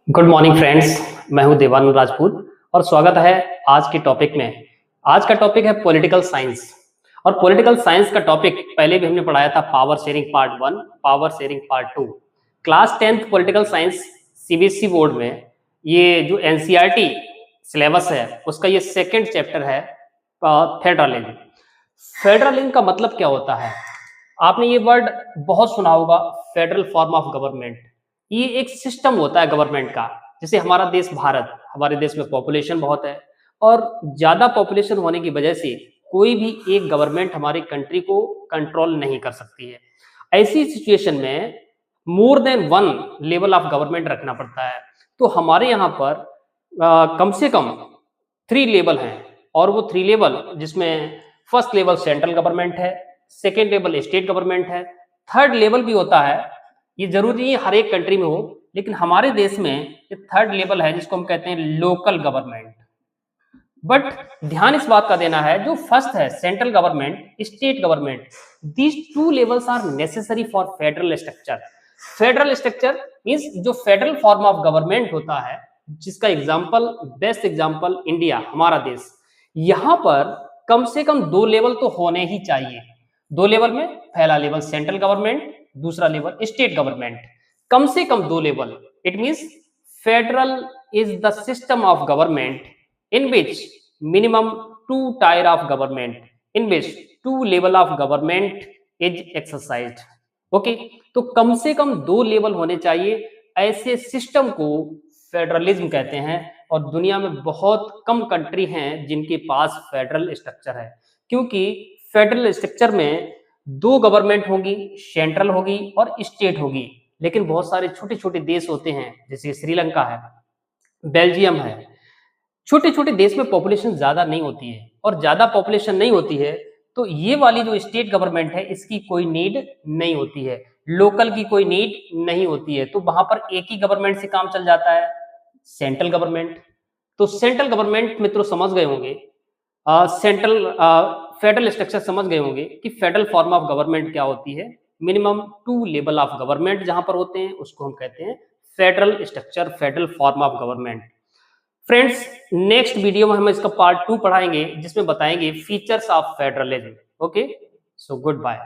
Good morning friends. मैं हूं देवानंद राजपूत और स्वागत है आज के टॉपिक में। आज का टॉपिक है पॉलिटिकल साइंस। और पॉलिटिकल साइंस का टॉपिक पहले भी हमने पढ़ाया था, power sharing part 1, power sharing part 2। Class 10th political science CBSE board में ये जो एनसीईआरटी सिलेबस है उसका ये सेकंड चैप्टर है, फेडरलिज्म। फेडरलिज्म का मतलब क्या होता है? आपने ये वर्ड बहुत सुना होगा, फेडरल फॉर्म ऑफ गवर्नमेंट। ये एक सिस्टम होता है गवर्नमेंट का। जैसे हमारा देश भारत, हमारे देश में पॉपुलेशन बहुत है और ज्यादा पॉपुलेशन होने की वजह से कोई भी एक गवर्नमेंट हमारी कंट्री को कंट्रोल नहीं कर सकती है। ऐसी सिचुएशन में more than one level of government रखना पड़ता है। तो हमारे यहाँ पर कम से कम 3 लेवल हैं, और वो 3 लेवल जिसमें फर्स्ट लेवल सेंट्रल गवर्नमेंट है, सेकेंड लेवल स्टेट गवर्नमेंट है, थर्ड लेवल भी होता है। ये जरूरी नहीं हर एक कंट्री में हो, लेकिन हमारे देश में ये थर्ड लेवल है जिसको हम कहते हैं लोकल गवर्नमेंट। बट ध्यान इस बात का देना है, जो फर्स्ट है central government, state government, these 2 levels are necessary for federal structure. Federal structure means जो फेडरल फॉर्म ऑफ गवर्नमेंट होता है, जिसका एग्जांपल, बेस्ट एग्जांपल इंडिया, हमारा देश। यहां पर कम से कम 2 लेवल तो होने ही चाहिए। 2 लेवल में पहला लेवल सेंट्रल गवर्नमेंट, दूसरा लेवल स्टेट गवर्नमेंट। कम से कम 2 level. It means federal is the system of government in which minimum 2 tier of government, in which 2 level of government is exercised. Okay, तो कम से कम 2 level होने चाहिए। ऐसे system को federalism कहते हैं और दुनिया में बहुत कम कंट्री हैं जिनके पास फेडरल स्ट्रक्चर है, क्योंकि फेडरल स्ट्रक्चर में 2 गवर्नमेंट होगी, सेंट्रल होगी और स्टेट होगी। लेकिन बहुत सारे छोटे छोटे देश होते हैं, जैसे श्रीलंका है, बेल्जियम है। छोटे छोटे देश में पॉपुलेशन ज्यादा नहीं होती है, और ज्यादा पॉपुलेशन नहीं होती है तो ये वाली जो स्टेट गवर्नमेंट है इसकी कोई नीड नहीं होती है, लोकल की कोई नीड नहीं होती है। तो वहां पर एक ही गवर्नमेंट से काम चल जाता है, सेंट्रल गवर्नमेंट। तो सेंट्रल गवर्नमेंट मित्रों समझ गए होंगे, सेंट्रल फेडरल स्ट्रक्चर समझ गए होंगे कि फेडरल फॉर्म ऑफ गवर्नमेंट क्या होती है। मिनिमम 2 लेवल ऑफ गवर्नमेंट जहां पर होते हैं उसको हम कहते हैं federal structure, federal form of government. Friends, next video में हम इसका पार्ट 2 पढ़ाएंगे जिसमें बताएंगे features of federalism. Okay, so good bye.